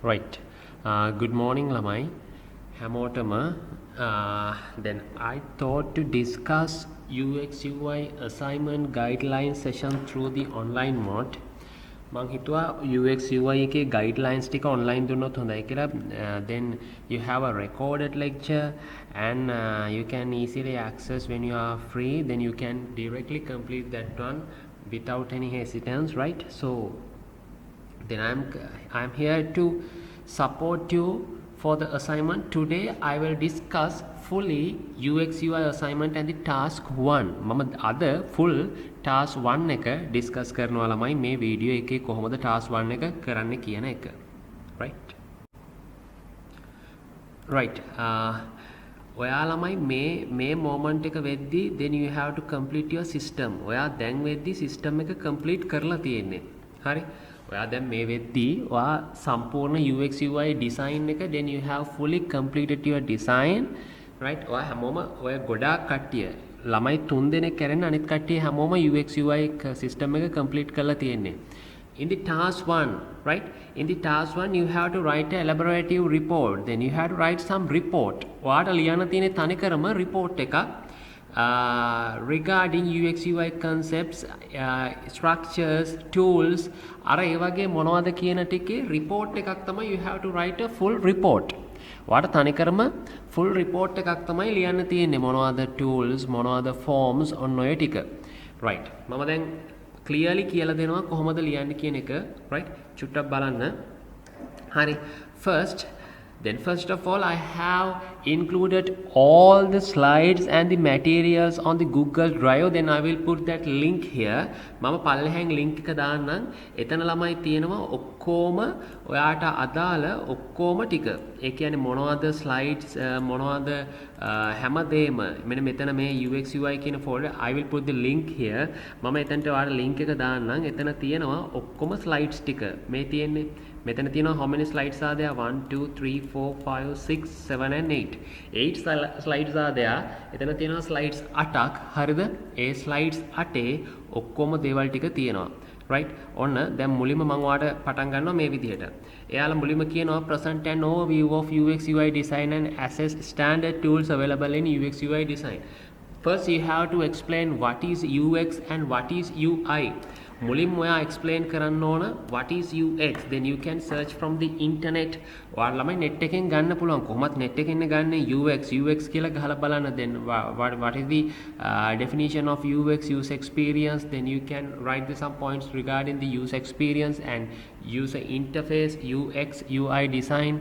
Right. Good morning, lamai. Hamotama. Then I thought to discuss UX UI assignment guideline session through the online mode. මං හිතුවා UX UI එකේ guidelines ටික online දුන්නොත් හොඳයි කියලා. Then you have a recorded lecture and you can easily access when you are free. Then you can directly complete that one without any hesitance, right? So then I'm here to support you for the assignment. Today I will discuss fully UX UI assignment and the task 1. මම අද full task 1 එක discuss කරනවා ළමයි මේ video එකේ කොහොමද task 1 එක කරන්න කියන එක. Right. ඔයා ළමයි මේ moment එක වෙද්දී then you have to complete your system. ඔයා දැන් වෙද්දී system එක complete කරලා තියෙන්නේ. හරි. ඔයා දැන් මේ වෙද්දී ඔයා සම්පූර්ණ UX UI design එක then you have fully completed your design, right? ඔයා හැමෝම ඔය ගොඩාක් කට්ටිය ළමයි 3 දෙනෙක් කරන අනිත් කට්ටිය හැමෝම UX UI system එක complete කරලා තියෙන්නේ. In the task 1, right? In the task 1 you have to write a elaborative report. Then you have to write some report. ඔයාට ලියන්න තියෙන තනිකරම report එකක් regarding UX UI concepts, structures, tools අර ඒ වගේ මොනවද කියන ටිකේ report එකක් තමයි you have to write a full report. ඔයාට තනිකරම full report එකක් තමයි ලියන්න තියෙන්නේ මොනවද tools මොනවද forms ඔන්න ඔය ටික. right. මම දැන් clearly කියලා දෙනවා කොහොමද ලියන්න කියන එක, right? චුට්ටක් බලන්න. හරි. First of all, I have included all the slides and the materials on the Google Drive. Then I will put that link here. මම පල්ලෙහෙන් link එක දාන්නම්. එතන ළමයි තියෙනවා ඔක්කොම ඔයාට අදාළ ඔක්කොම ටික. ඒ කියන්නේ මොනවද slides මොනවද හැමදේම මෙන්න මෙතන මේ UX UI කියන folder I will put the link here. මම එතනට ඔයාලට link එක දාන්නම්. එතන තියෙනවා ඔක්කොම slides ටික. මේ තියෙන්නේ මෙතන තියෙනවා how many slides are there? 1 2 3 4 5 6 7 and 8. 8 slides are there. එතන තියෙනවා slides 8ක්. හරිද? ඒ slides 8 ඔක්කොම දේවල් ටික තියෙනවා. right? ඔන්න දැන් මුලින්ම මම ඔයාලට පටන් ගන්නවා මේ විදිහට. එයාලා මුලින්ම කියනවා present an overview of UX UI design and assess standard tools available in UX UI design. First you have to explain what is UX and what is UI. මුලින්ම ඔයා explain කරන්න ඕන what is UX. Then you can search from the internet. ඔයාලා ළමයි net එකෙන් ගන්න පුළුවන්. කොහොමත් net එකෙන් ගන්නේ UX කියලා ගහලා බලන්න. Then what is the definition of UX, user experience. Then you can write some points regarding the user experience and user interface, UX UI design,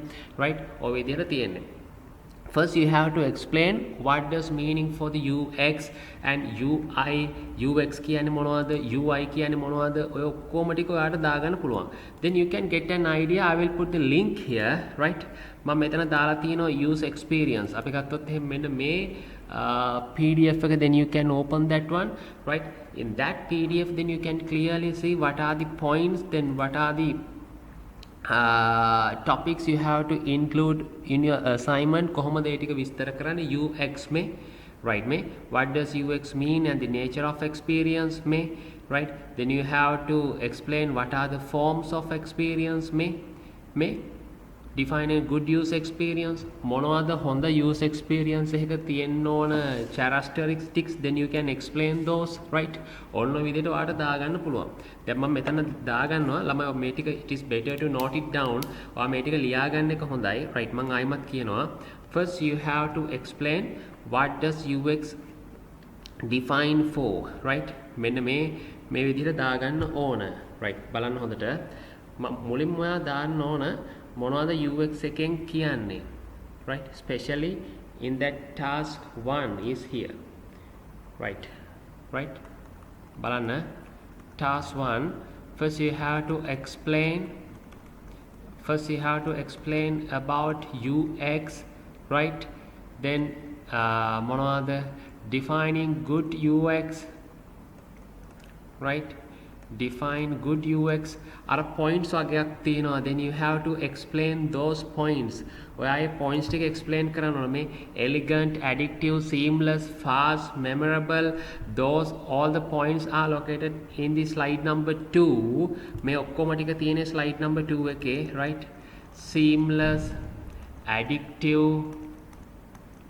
right? ඔය විදිහට තියෙන්නේ. First you have to explain what does meaning for the UX and UI. UX කියන්නේ මොනවද? UI කියන්නේ මොනවද? ඔය ඔක්කොම ටික ඔයාලට දාගන්න පුළුවන්. Then you can get an idea. I will put the link here, right? මම මෙතන දාලා තියෙනවා user experience. අපි ගත්තොත් එහෙනම් මෙන්න මේ PDF එක then you can open that one, right? In that PDF then you can clearly see what are the points, then what are the topics you have to include in your assignment. කොහොමද ඒ ටික විස්තර කරන්නේ UX में, right? में what does UX mean and the nature of experience में, right? Then you have to explain what are the forms of experience में define a good user experience. මොනවද හොඳ user experience එකක තියෙන්න ඕන characteristics. Then you can explain those, right? ඔන්න විදිහට ඔයාලට දාගන්න පුළුවන්. දැන් මම මෙතන දාගන්නවා ළමයි මේ ටික it is better to note it down. ඔයා මේ ටික ලියා ගන්න එක හොඳයි, right? මම ආයිමත් කියනවා first you have to explain what does UX define for, right? මෙන්න මේ විදිහට දාගන්න ඕන, right? බලන්න හොඳට මුලින්ම ඔයා දාන්න ඕන මොනවද UX එකෙන් කියන්නේ, right? Especially in that task 1 is here, right? බලන්න task 1 first you have to explain about UX, right? Then මොනවද defining good UX, right? Define good UX. අර points වගේක් තියෙනවා. Then you have to explain those points. ඔයා ඒ points ටික explain කරන්න ඕන. මේ elegant, addictive, seamless, fast, memorable, those all the points are located in the slide number 2. මේ ඔක්කොම ටික තියෙන්නේ slide number 2 එකේ, right? seamless, addictive,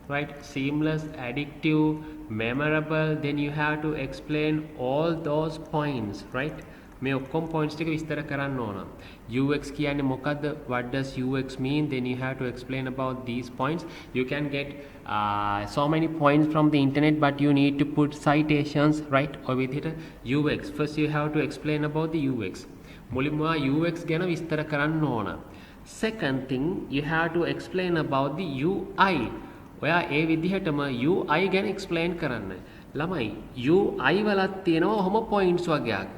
right? Seamless, addictive, memorable. Then you have to explain all those points, right? මේ ඔක්කොම points ටික විස්තර කරන්න ඕන. UX කියන්නේ මොකද්ද? What does UX mean? Then you have to explain about these points. You can get so many points from the internet, but you need to put citations, right? Or with it UX. First you have to explain about the UX. මුලින්ම UX ගැන විස්තර කරන්න ඕන. Second thing, you have to explain about the UI. ඔයා ඒ විදිහටම UI ගැන explain කරන්න. ළමයි UI වලත් තියෙනවා ඔහොම points වගේක්,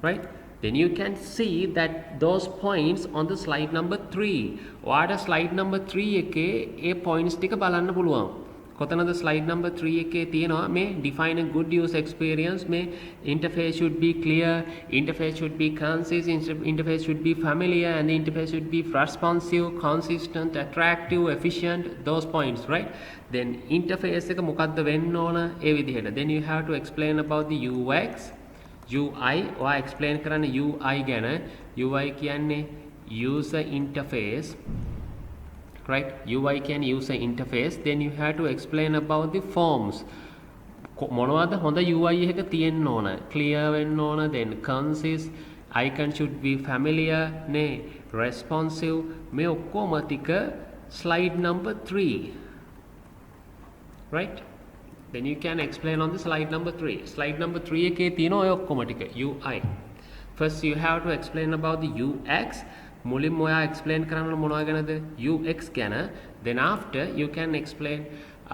right? Then you can see that those points on the slide number 3. ඔයාට slide number 3 එකේ ඒ points ටික බලන්න පුළුවන්. කොතනද slide number 3 එකේ තියෙනවා මේ define a good user experience, මේ interface should be clear, interface should be concise, interface should be familiar, and the interface should be responsive, consistent, attractive, efficient, those points, right? Then interface එක මොකක්ද වෙන්න ඕන ඒ විදිහට. Then you have to explain about the UX, UI. ඔයා explain කරන්න UI ගැන. UI කියන්නේ user interface, right? UI can user interface. Then you have to explain about the forms. මොනවද හොඳ UI එක තියෙන්න ඕන? Clear වෙන්න ඕන, then concise, icon should be familiar, නේ, responsive. මේ ඔක්කොම ටික slide number 3, right? Then you can explain on the slide number 3. Slide number 3 එකේ තියෙනවා ඔය ඔක්කොම ටික UI. First you have to explain about the UX. මුලින්ම ඔයා explain කරන්න මොනවා ගැනද? UX ගැන. Then after you can explain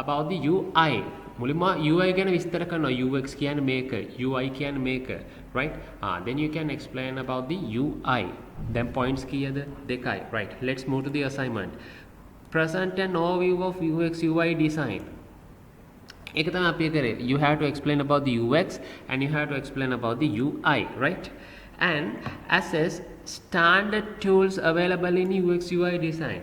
about the UI. මුලින්ම UI ගැන විස්තර කරනවා. UX කියන්නේ මේක, UI කියන්නේ මේක, right? Then you can explain about the UI. Then points කීයද? 2යි, right? Let's move to the assignment. Present an overview of UX UI design. ඒක තමයි අපි කරේ. You have to explain about the UX and you have to explain about the UI, right? And assess standard tools available in UX UI design.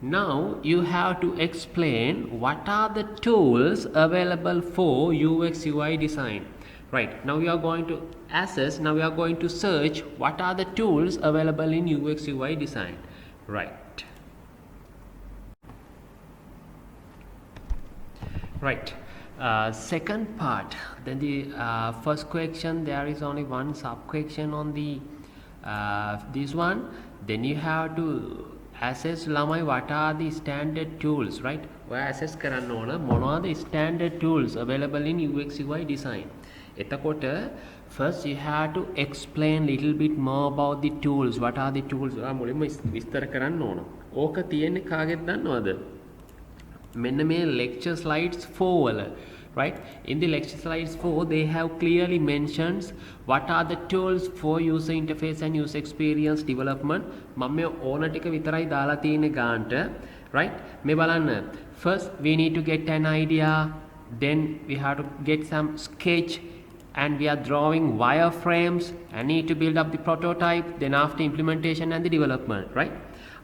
Now you have to explain what are the tools available for UX UI design. Right, now we are going to assess, now we are going to search what are the tools available in UX UI design. Right. Right. Second part, then the first question, there is only one sub question on the this one. Then you have to assess lamai what are the standard tools, right? ඔයා assess කරන්න ඕන මොනවද standard tools available in UX UI design. එතකොට first you have to explain little bit more about the tools. What are the tools? ඔයා මුලින්ම විස්තර කරන්න ඕන. ඕක තියෙන්නේ කාගෙද දන්නවද? මෙන්න මේ lecture slides 4 වල, right? In the lecture slides 4 they have clearly mentions what are the tools for user interface and user experience development. මම මේ ඕන ටික විතරයි දාලා තියෙන්නේ ගානට, right? මේ බලන්න. First we need to get an idea, then we have to get some sketch, and we are drawing wireframes and need to build up the prototype, then after implementation and the development, right?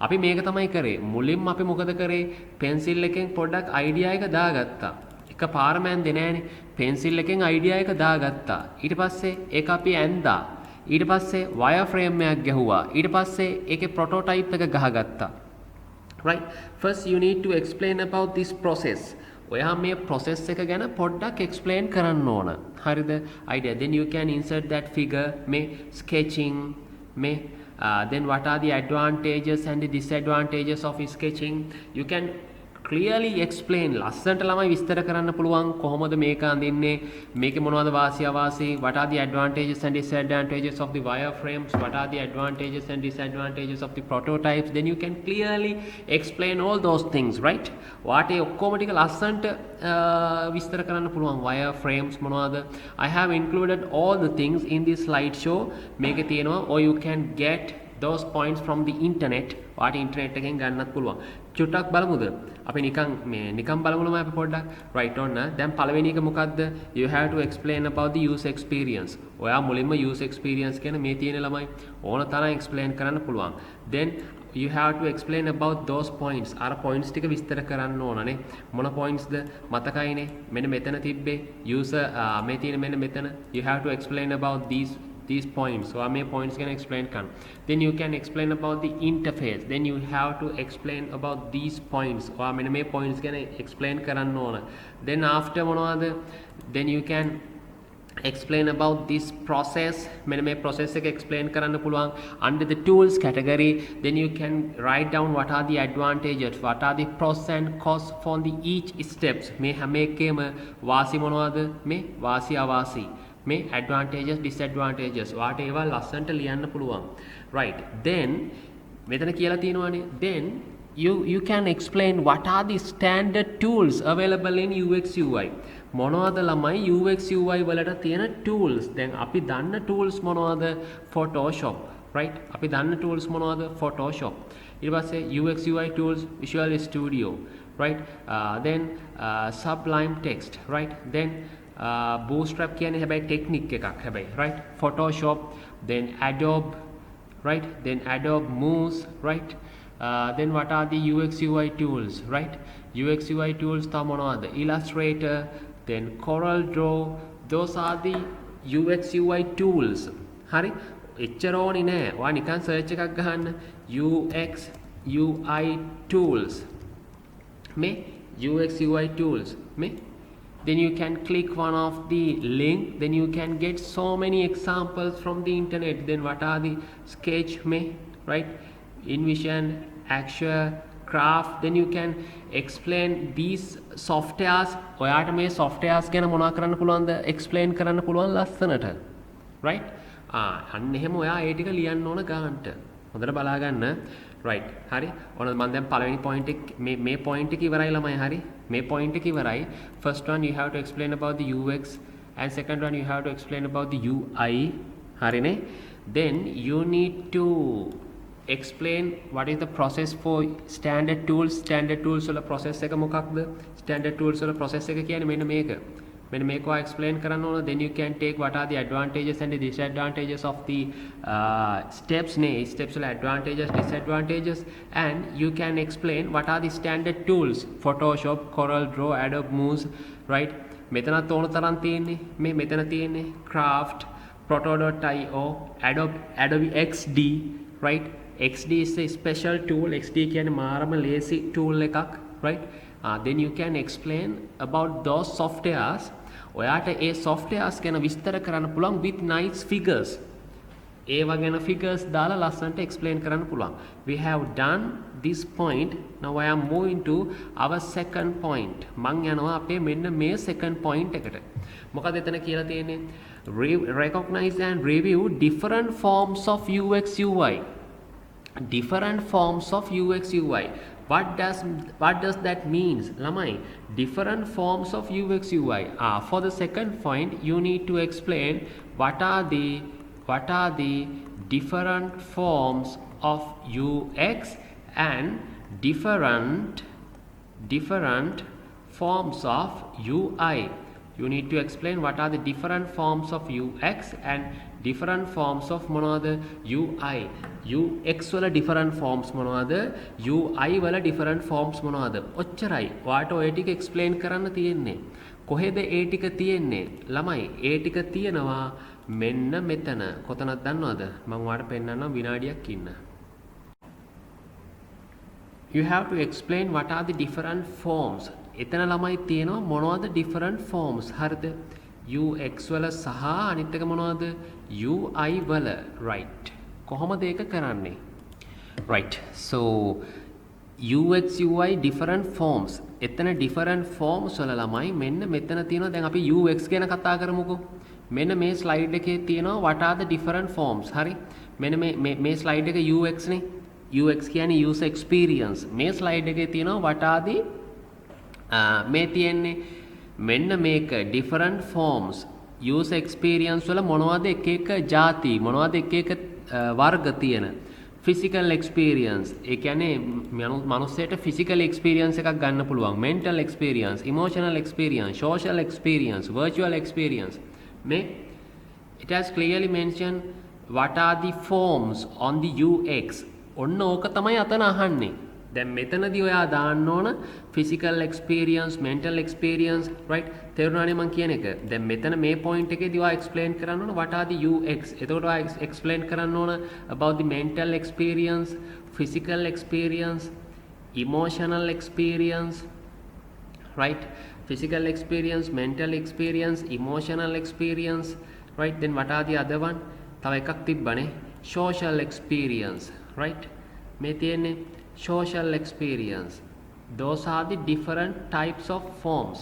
අපි මේක තමයි කරේ. මුලින්ම අපි මොකද කරේ? Pencil එකෙන් පොඩ්ඩක් අයිඩියා එක දාගත්තා. එක පාරම ඇන්දේ නෑනේ. පෙන්සිල් එකෙන් අයිඩියා එක දාගත්තා. ඊට පස්සේ ඒක අපි ඇන්දා. ඊට පස්සේ wireframe එකක් ගැහුවා. ඊට පස්සේ ඒකේ prototype එක ගහගත්තා. Right? First you need to explain about this process. ඔයා මේ process එක ගැන පොඩ්ඩක් explain කරන්න ඕන. හරිද? idea. Then you can insert that figure, මේ sketching, මේ then what are the advantages and the disadvantages of sketching. You can clearly explain. ලස්සනට ළමයි විස්තර කරන්න පුළුවන් කොහොමද මේක අඳින්නේ, මේකේ මොනවද වාසි අවාසි, what are the advantages and disadvantages of the wireframes, what are the advantages and disadvantages of the prototypes. Then you can clearly explain all those things, right? වාට ඒ ඔක්කොම ටික ලස්සනට විස්තර කරන්න පුළුවන්. wireframes මොනවද? I have included all the things in this slideshow. මේකේ තියෙනවා, or you can get those points from the internet. වාට ඉන්ටර්නෙට් එකෙන් ගන්නත් පුළුවන්. චුට්ටක් බලමුද? අපි නිකන් බලමුලම අපි පොඩ්ඩක්. right on. දැන් පළවෙනි එක මොකද්ද? You have to explain about the user experience. ඔයා මුලින්ම user experience කියන මේ තියෙන ළමයි ඕන තරම් explain කරන්න පුළුවන්. Then you have to explain about those points. අර points ටික විස්තර කරන්න ඕනනේ. මොන pointsද? මතකයිනේ. මෙන්න මෙතන තිබ්බේ user මේ තියෙන මෙන්න මෙතන. You have to explain about these these points. So මේ points ගැන explain කරන්න. Then you can explain about the interface. Then you have to explain about these points. ඔයා මෙන්න මේ points ගැන explain කරන්න ඕන. Then after මොනවද? Then you can explain about this process. මෙන්න මේ process එක explain කරන්න පුළුවන්. Under the tools category, then you can write down what are the advantages, what are the pros and cons for the each steps. මේ හැම එකේම වාසි මොනවද? මේ වාසි අවාසි. මේ advantages disadvantages. ඔයාට ඒවා ලස්සනට ලියන්න පුළුවන්. Right. Then මෙතන කියලා තියෙනවානේ. Then you can explain what are the standard tools available in UX UI. මොනවද ළමයි UX UI වලට තියෙන tools. දැන් අපි දන්න tools මොනවද? Photoshop, right? අපි දන්න tools මොනවද? Photoshop. ඊට පස්සේ UX UI tools Visual Studio, right? Then Sublime Text, right? Then Bootstrap කියන්නේ හැබැයි technique එකක් හැබැයි, right? Photoshop, then Adobe, right? Then Adobe Moves, right? Then what are the UX UI tools, right? UX UI tools තව මොනවද? Illustrator, then Corel Draw. Those are the UX UI tools. හරි? එච්චර ඕනි නෑ. ඔයා නිකන් search එකක් ගහන්න UX UI tools. මේ UX UI tools. මේ then you can click one of the link, then you can get so many examples from the internet. Then what are the sketch, right? InVision, Axure, Craft. Then you can explain these softwares. ඔයාට මේ softwares ගැන මොනවා කරන්න පුළුවන්ද? explain කරන්න පුළුවන් ලස්සනට. right? අන්න එහෙම ඔයා ඒ ටික ලියන්න ඕන ගන්නට. හොඳට බලා ගන්න. right. හරි. ඔන්න මම දැන් පළවෙනි point එක මේ point එක ඉවරයි ළමයි. හරි. මේ point එක ඉවරයි. First one you have to explain about the UX and second one you have to explain about the UI. හරිනේ? Then you need to explain what is the process for standard tools. Standard tools වල process එක මොකක්ද? Standard tools වල process එක කියන්නේ මෙන්න මේක. මෙන්න මේක ඔයා explain කරන්න ඕන. Then you can take what are the advantages and the disadvantages of the steps නේ. Steps වල advantages, disadvantages, and you can explain what are the standard tools. Photoshop, Corel Draw, Adobe Moves, right? මෙතනත් ඕන තරම් තියෙන්නේ. මේ මෙතන තියෙන්නේ Craft, Proto.io, Adobe XD, right? XD is a special tool. XD කියන්නේ මාරම lazy tool එකක්, right? Then you can explain about those softwares. ඔයාට ඒ softwares ගැන විස්තර කරන්න පුළුවන් with nice figures. ඒවා ගැන figures දාලා ලස්සනට explain කරන්න පුළුවන්. We have done this point. Now I am moving to our second point. මං යනවා අපේ මෙන්න මේ second point එකට. මොකද එතන කියලා තියෙන්නේ recognize and review different forms of UX UI. Different forms of UX UI. What does that means? Lamai, different forms of UX UI. For the second point, you need to explain what are the different forms of UX and different forms of UI. You need to explain what are the different forms of UX and different forms of මොනවද UI. UX වල different forms මොනවද? UI වල different forms මොනවද? ඔච්චරයි. ඔයාට ඔය ටික explain කරන්න තියෙන්නේ. කොහෙද ඒ ටික තියෙන්නේ? ළමයි, ඒ ටික තියෙනවා මෙන්න මෙතන. කොතනද දන්නවද? මම ඔයාට පෙන්නන්නම් විනාඩියක් ඉන්න. You have to explain what are the different forms. එතන ළමයි තියෙනවා මොනවද different forms. හරිද? UX වල සහ අනිත් එක මොනවද? UI වල. right. කොහොමද ඒක කරන්නේ? right. So UX UI different forms. එතන different forms වල ළමයි මෙන්න මෙතන තියෙනවා. දැන් අපි UX ගැන කතා කරමුකෝ. මෙන්න මේ slide එකේ තියෙනවා what are the different forms. හරි. මෙන්න මේ slide එක UX නේ. UX කියන්නේ user experience. මේ slide එකේ තියෙනවා what are the මේ තියෙන්නේ මෙන්න මේක different forms. user experience වල මොනවද එක එක ಜಾති මොනවද එක එක වර්ග තියෙන physical experience. ඒ කියන්නේ මනුස්සයට physical experience එකක් ගන්න පුළුවන්. mental experience, emotional experience, social experience, virtual experience. මේ it has clearly mentioned what are the forms on the UX. ඔන්න ඕක තමයි අතන අහන්නේ. දැන් මෙතනදී ඔයා දාන්න ඕන physical experience, mental experience, right? තේරුණානේ මම කියන එක. දැන් මෙතන මේ point එකේදී ඔයා explain කරන්න ඕන what are the UX. එතකොට ඔයා explain කරන්න ඕන about the mental experience, physical experience, emotional experience, right? Physical experience, mental experience, emotional experience, right? Then what are the other one? තව එකක් තිබ්බනේ social experience, right? මේ තියෙන්නේ social experience. Those are the different types of forms.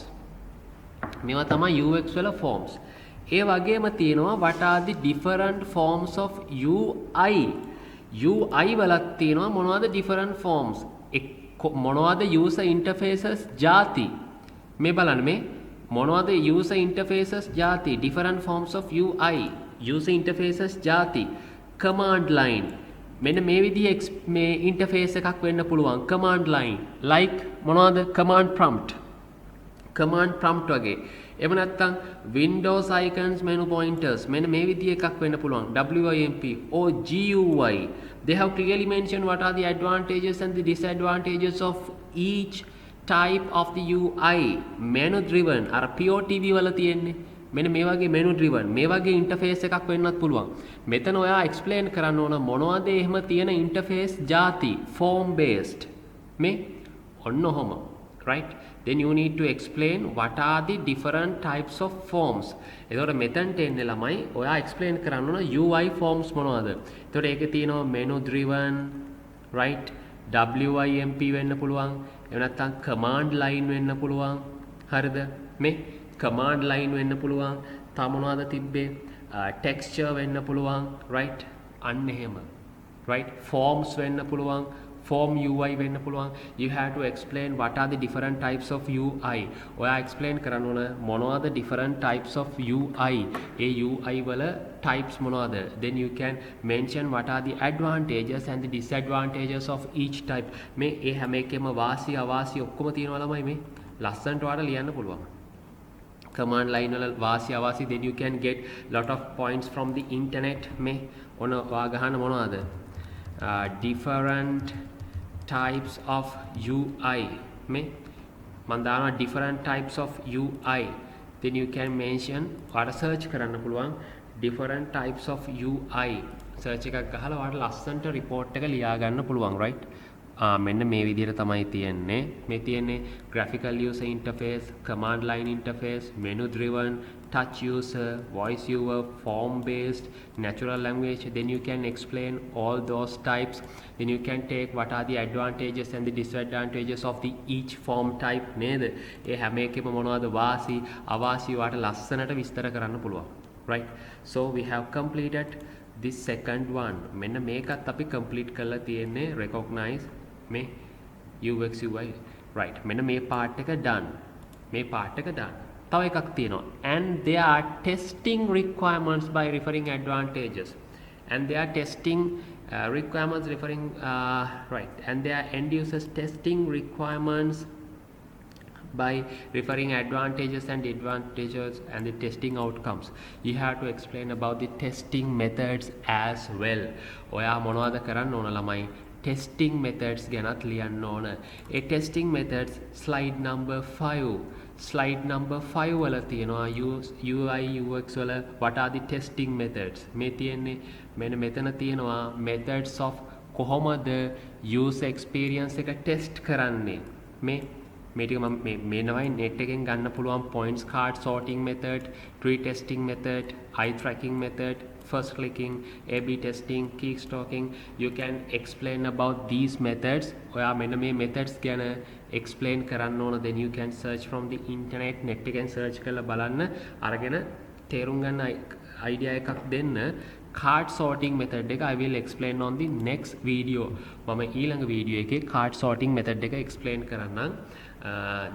මේවා තමයි UX වල forms. ඒ වගේම තියෙනවා what are the different forms of UI. UI වලත් තියෙනවා මොනවද different forms. මොනවද user interfaces ಜಾති. මේ බලන්න මේ මොනවද user interfaces ಜಾති, different forms of UI, user interfaces ಜಾති, command line. මෙන්න මේ විදිහේ මේ interface එකක් වෙන්න පුළුවන් command line, like මොනවද command prompt වගේ. එහෙම නැත්නම් Windows icons, menu pointers, මෙන්න මේ විදිහේ එකක් වෙන්න පුළුවන් WIMP or GUI. They have clearly mentioned what are the advantages and the disadvantages of each type of the UI. Menu driven අර POTV වල තියෙන්නේ මෙන්න මේ වගේ menu driven මේ වගේ interface එකක් වෙන්නත් පුළුවන්. මෙතන ඔයා explain කරන්න ඕන මොනවද එහෙම තියෙන interface ಜಾති, form based මේ ඔන්න ඔහොම, right? Then you need to explain what are the different types of forms. එතකොට මෙතනට එන්නේ ළමයි ඔයා explain කරන්න ඕන UI forms මොනවද. එතකොට ඒකේ තියෙනවා menu driven, right? WIMP වෙන්න පුළුවන්. එහෙම නැත්නම් command line වෙන්න පුළුවන්. හරිද? මේ command line වෙන්න පුළුවන්. තව මොනවද තිබ්බේ? texture වෙන්න පුළුවන්, right? අන්න එහෙම. right? Forms වෙන්න පුළුවන්. Form UI වෙන්න පුළුවන්. You have to explain what are the different types of UI. ඔයා explain කරන්න ඕන මොනවද different types of UI. A UI වල types මොනවද? Then you can mention what are the advantages and the disadvantages of each type. මේ ඒ හැම එකෙම වාසි අවාසි ඔක්කොම තියෙනවා ළමයි මේ. ලස්සනට ඔයාලා ලියන්න පුළුවන්. command line වල වාසි අවාසි, then you can get lot of points from the internet. මේ ඔන ඔයා ගහන්න මොනවද? different types of UI. මේ මම දානවා different types of UI. Then you can mention ඔයාලා search කරන්න පුළුවන් different types of UI. search එකක් ගහලා ඔයාලා ලස්සනට report එක ලියා ගන්න පුළුවන්, right? මෙන්න මේ විදිහට තමයි තියෙන්නේ. මේ තියෙන්නේ graphical user interface, command line interface, menu driven, touch user, voice viewer, form based, natural language. Then you can explain all those types. Then you can take what are the advantages and the disadvantages of the each form type. නේද? ඒ හැම එකෙම මොනවද වාසි අවාසි වාට ලස්සනට විස්තර කරන්න පුළුවන්, right? So we have completed this second one. මෙන්න මේකත් අපි complete කරලා තියෙන්නේ recognize මේ UX UI, right? මෙන්න මේ part එක done. මේ part එක done. තව එකක් තියෙනවා and they are testing requirements by referring advantages, and they are testing requirements referring right, and they are end users testing requirements by referring advantages and disadvantages and the testing outcomes. You have to explain about the testing methods as well. ඔයා මොනවද කරන්න ඕන ළමයි? testing methods ගැනත් ලියන්න ඕන. ඒ testing methods slide number 5. slide number 5 වල තියෙනවා UI UX වල what are the testing methods. මේ තියෙන්නේ මෙන්න මෙතන තියෙනවා methods of කොහොමද user experience එක test කරන්නේ. මේ ටික මම මේ නවයි net එකෙන් ගන්න පුළුවන් points card sorting method, tree testing method, eye tracking method, first clicking, A/B testing, key stalking. You can explain about these methods. ඔයා මෙන්න මේ methods ගැන explain කරන්න ඕන. Then you can search from the internet. net එකෙන් search කරලා බලන්න අරගෙන තේරුම් ගන්න idea එකක් දෙන්න. card sorting method එක I will explain on the next video. මම ඊළඟ video එකේ card sorting method එක explain කරන්නම්.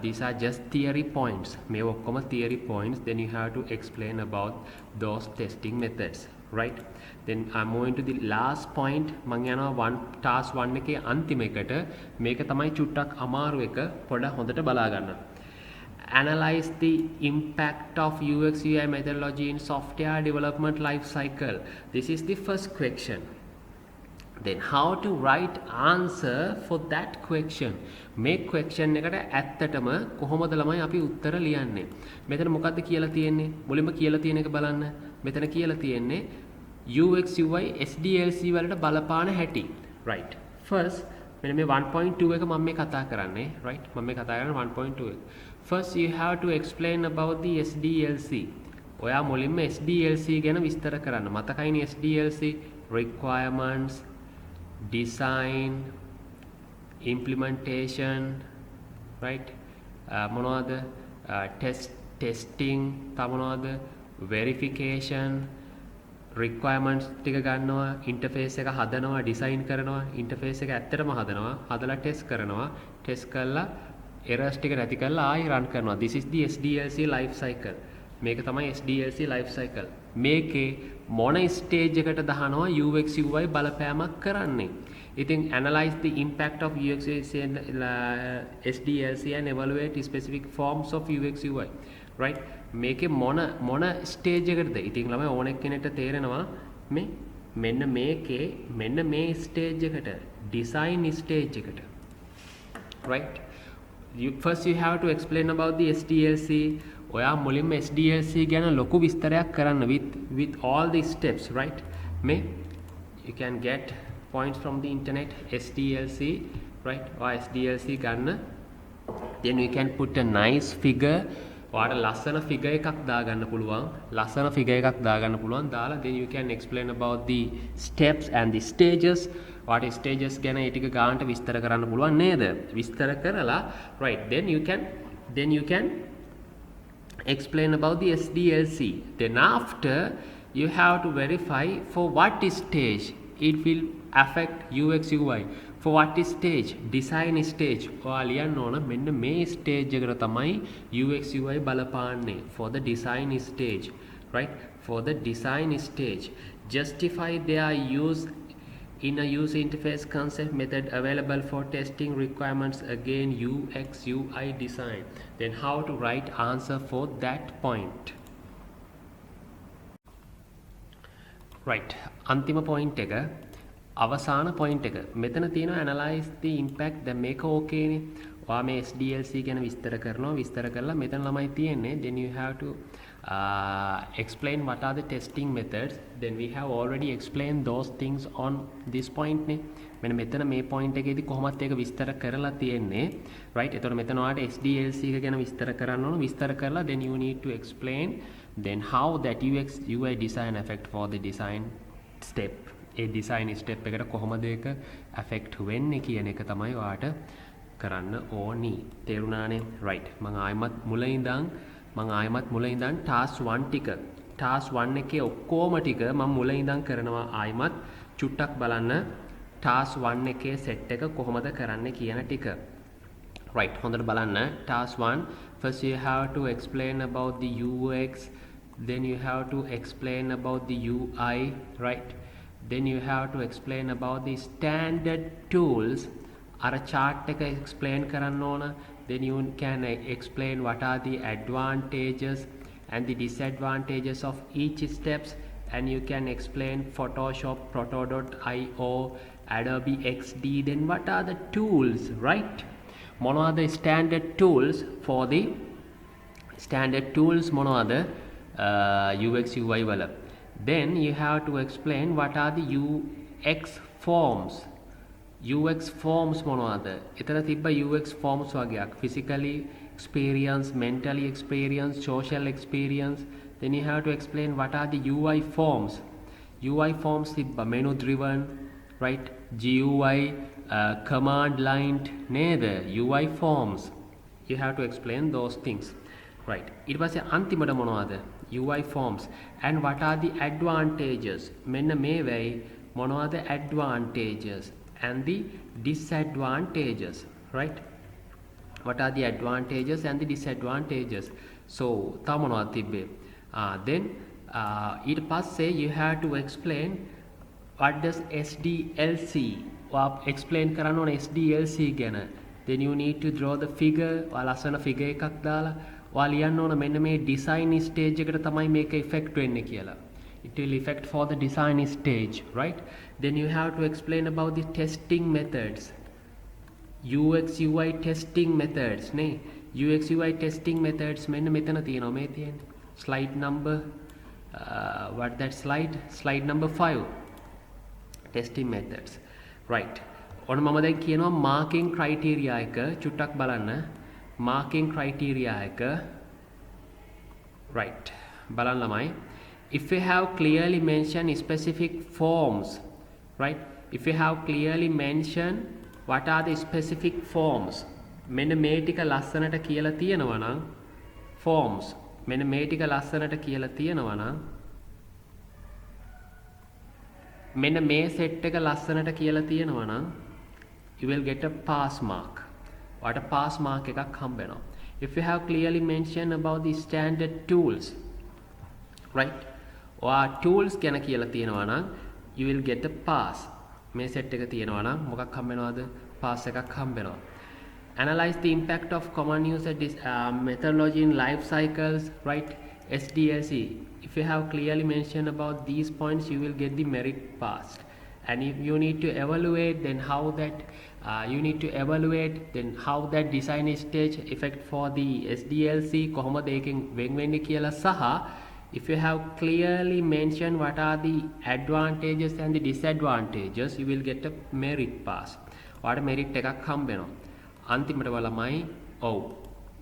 These are just theory points. මේ ඔක්කොම theory points. Then you have to explain about those testing methods, right? Then I'm moving to the last point. මම යනවා task 1 එකේ අන්තිම එකට. මේක තමයි චුට්ටක් අමාරු එක. පොඩ්ඩක් හොඳට බලා ගන්න. Analyze the impact of UX UI methodology in software development life cycle. This is the first question. then how to write answer for that question. මේ question එකට ඇත්තටම කොහොමද ළමයි අපි උත්තර ලියන්නේ? මෙතන මොකද්ද කියලා තියෙන්නේ? මුලින්ම කියලා තියෙන එක බලන්න. මෙතන කියලා තියෙන්නේ UX UI SDLC වලට බලපාන හැටි. right. first මෙන්න මේ 1.2 එක මම මේ කතා කරන්නේ. right. මම මේ කතා කරන්නේ 1.2 එක. first you have to explain about the SDLC. ඔයා මුලින්ම SDLC ගැන විස්තර කරන්න. මතකයිනේ SDLC requirements, design, implementation, right? මොනවද? testing, තව මොනවද? verification, requirements ටික ගන්නවා, interface එක හදනවා, design කරනවා, interface එක ඇත්තටම හදනවා, හදලා test කරනවා, test කරලා errors ටික නැති කරලා ආයෙ run කරනවා. this is the SDLC life cycle. මේක තමයි SDLC life cycle. මේකේ මොන ස්ටේජ් එකට දානවා UX UI බලපෑමක් කරන්නේ. ඉතින් analyze the impact of UX and SDLC and evaluate specific forms of UX UI. right. මේකේ මොන ස්ටේජ් එකකටද? ඉතින් ළමයි ඕන එක්කෙනෙක්ට තේරෙනවා මේ මෙන්න මේකේ මෙන්න මේ ස්ටේජ් එකට design stage එකට. right. first you have to explain about the SDLC. ඔයා මුලින්ම SDLC ගැන ලොකු විස්තරයක් කරන්න with all the steps. right. මේ you can get points from the internet SDLC. right. or SDLC ගන්න, then we can put a nice figure. ඔයාට ලස්සන figure එකක් දාගන්න පුළුවන්. ලස්සන figure එකක් දාගන්න පුළුවන්. දාලා then you can explain about the steps and the stages. ඔයාට stages ගැන ඒ ටික ගානට විස්තර කරන්න පුළුවන් නේද? විස්තර කරලා right, then you can explain about the SDLC. Then after you have to verify for what stage it will affect UX UI. For what stage? Design stage. ඔයා ලියන්න ඕන මෙන්න මේ stage එකට තමයි UX UI බලපාන්නේ. For the design stage. right. for the design stage, justify their use in a user interface concept method available for testing requirements. Again UX UI design. Then how to write answer for that point. right. අන්තිම point එක, අවසාන point එක. මෙතන තියෙනවා analyze the impact. දැන් මේක okay නේ. ඔයා මේ SDLC ගැන විස්තර කරනවා. විස්තර කරලා මෙතන ළමයි තියෙන්නේ then you have to explain what are the testing methods. then we have already explained those things on this point නේ. මෙන්න මෙතන මේ point එකේදී කොහොමත් ඒක විස්තර කරලා තියෙන්නේ. right. එතකොට මෙතන ඔයාලට SDLC එක ගැන විස්තර කරන්න ඕන. විස්තර කරලා then you need to explain then how that UX UI design affect for the design step. A design step එකට කොහොමද ඒක affect වෙන්නේ කියන එක තමයි ඔයාට කරන්න ඕනි. තේරුණානේ? right. මම ආයෙමත් මුල ඉඳන් task 1 ටික task 1 එකේ ඔක්කොම ටික මම මුල ඉඳන් කරනවා. ආයෙමත් චුට්ටක් බලන්න task 1 එකේ set එක කොහොමද කරන්නේ කියන ටික. right. හොඳට බලන්න. task 1, first you have to explain about the UX, then you have to explain about the UI. right. then you have to explain about the standard tools. අර chart එක explain කරන්න ඕන. then you can explain what are the advantages and the disadvantages of each steps, and you can explain Photoshop, Proto.io, Adobe XD. then what are the tools? right. මොනවද standard tools? for the standard tools මොනවද UX UI වල. then you have to explain what are the UX forms. UX forms මොනවද? එතන තිබ්බ UX forms වගේක්. physically experience, mentally experience, social experience. then you have to explain what are the UI forms. UI forms තිබ්බ menu driven, right. GUI, command line නේද? UI forms. you have to explain those things. right. ඊට පස්සේ අන්තිමට මොනවද? UI forms and what are the advantages. මෙන්න මේ වෙයි මොනවද advantages and the disadvantages. right. what are the advantages and the disadvantages. so තව මොනවද තිබ්බේ? then ඊට පස්සේ you have to explain what does SDLC. explain කරන්න ඕන SDLC ගැන. then you need to draw the figure. ලස්සන figure එකක් දාලා ලියන්න ඕන මෙන්න මේ design stage එකට තමයි මේක effect වෙන්නේ කියලා. it will affect for the design stage, right? Then you have to explain about the testing methods, UX UI testing methods නේ. UX UI testing methods මෙන්න මෙතන තියෙනවා මේ තියෙන්නේ slide number what that slide number 5 testing methods, right? ඔන්න මම දැන් කියනවා marking criteria එක චුට්ටක් බලන්න. marking criteria එක right බලන්න ළමයි. If you have clearly mentioned specific forms, right? If you have clearly mentioned what are the specific forms, මෙන්න මේ ටික ලස්සනට කියලා තියෙනවා නම් forms මෙන්න මේ ටික ලස්සනට කියලා තියෙනවා නම් මෙන්න මේ සෙට් එක ලස්සනට කියලා තියෙනවා නම් you will get a pass mark. ඔයාට pass mark එකක් හම්බ වෙනවා. If you have clearly mentioned about the standard tools, right? ඔයා tools ගැන කියලා තියෙනවා නම් you will get a pass. මේ සෙට් එක තියෙනවා නම් මොකක් හම්බ වෙනවද? pass එකක් හම්බ වෙනවා. Analyze the impact of common user methodology in life cycles, right? SDLC. If you have clearly mentioned about these points, you will get the merit pass. And if you need to evaluate, then how that how that design stage effect for the SDLC කොහොමද ඒකෙන් වෙන් වෙන්නේ කියලා සහ if you have clearly mentioned what are the advantages and the disadvantages, you will get a merit pass. ඔයාලට merit එකක් හම්බ වෙනවා. අන්තිමට ළමයි ඔව්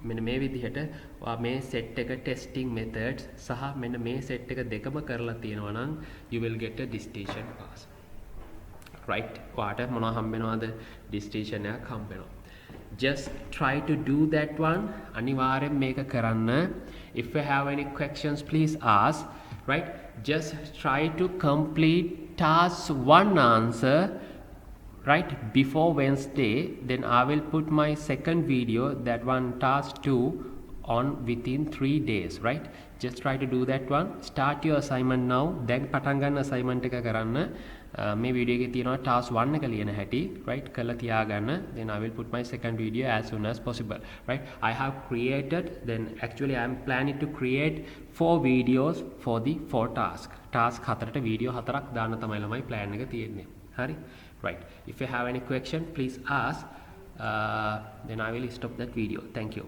මෙන්න මේ විදිහට ඔයා මේ සෙට් එක testing methods සහ මෙන්න මේ සෙට් එක දෙකම කරලා තියෙනවා නම් you will get a distinction pass, right? ඔයාට මොනවා හම්බ වෙනවද? distinction එකක් හම්බ වෙනවා. just try to do that one. අනිවාර්යෙන් මේක කරන්න. if you have any questions please ask, right? just try to complete task 1 answer, right, before Wednesday. Then I will put my second video, that one task 2, on within 3 days, right? just try to do that one. Start your assignment now. then පටන් ගන්න assignment එක කරන්න. මේ video එකේ තියෙනවා task 1 එක ලියන හැටි, right? කරලා තියාගන්න. then I will put my second video as soon as possible, right? I have created, then actually I am planning to create 4 videos for the 4 task 4ට video 4ක් දාන්න තමයි ළමයි plan එක තියෙන්නේ. හරි? Right. If you have any question, please ask. Then I will stop that video. Thank you.